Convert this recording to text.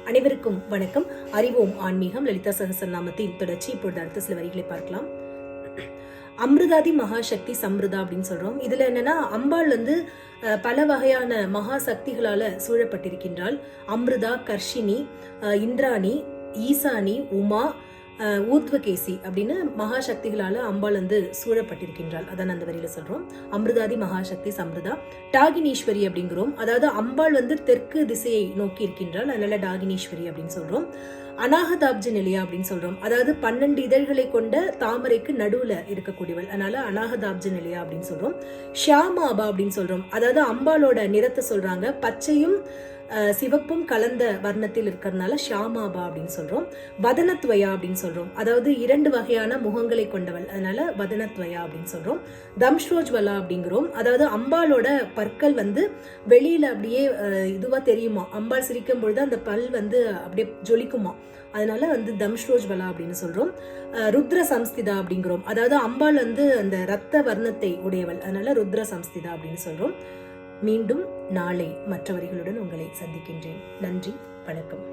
அனைவருக்கும் வணக்கம். அறிவோம் ஆன்மீகம். லலிதா சகஸ்ரநாமத்தின் தொடர்ச்சி. இப்பொழுது அடுத்த சில வரிகளை பார்க்கலாம். அமிர்தாதி மகாசக்தி சம்ருதா அப்படின்னு சொல்றோம். இதுல என்னன்னா, அம்பாள் பல வகையான மகா சக்திகளால சூழப்பட்டிருக்கின்றாள். அமிர்தா, கர்ஷினி, இந்திராணி, ஈசானி, உமா, ஊர்த்வகேசி அப்படின்னு மகாசக்திகளால அம்பாள் சூழப்பட்டிருக்கின்றாள். அதான் அந்த வரியில சொல்றோம். அமிர்தாதி மகாசக்தி சம்ருதா. டாகினீஸ்வரி அப்படிங்கிறோம். அதாவது அம்பாள் தெற்கு திசையை நோக்கி இருக்கின்றாள், அதனால டாகினீஸ்வரி அப்படின்னு சொல்றோம். அநாகதாப்ஜ நிலையா அப்படின்னு சொல்றோம். அதாவது 12 இதழ்களை கொண்ட தாமரைக்கு நடுவுல இருக்கக்கூடியவள், அதனால அநாகதாப்ஜ நிலையா அப்படின்னு சொல்றோம். ஷியாமாபா அப்படின்னு சொல்றோம். அதாவது அம்பாளோட நிறத்தை சொல்றாங்க, பச்சையும் சிவப்பும் கலந்த வர்ணத்தில் இருக்கிறதுனால ஷியாமாபா அப்படின்னு சொல்றோம். வதனத்வயா அப்படின்னு சொல்றோம். அதாவது 2 வகையான முகங்களை கொண்டவள், அதனால வதனத்வயா அப்படின்னு சொல்றோம். தம்ஷ்ரோஜ்வலா அப்படிங்கிறோம். அதாவது அம்பாளோட பற்கள் வெளியில அப்படியே இதுவா தெரியுமா, அம்பாள் சிரிக்கும் பொழுது அந்த பல் அப்படியே ஜொலிக்குமா, அதனால தம்ஷ்ரோஜ்வலா அப்படின்னு சொல்றோம். ருத்ர சம்ஸ்திதா அப்படிங்கிறோம். அதாவது அம்பாள் அந்த ரத்த வர்ணத்தை உடையவள், அதனால ருத்ர சம்ஸ்திதா அப்படின்னு சொல்றோம். மீண்டும் நாளை மற்ற வரிகளுடன் உங்களை சந்திக்கின்றேன். நன்றி, வணக்கம்.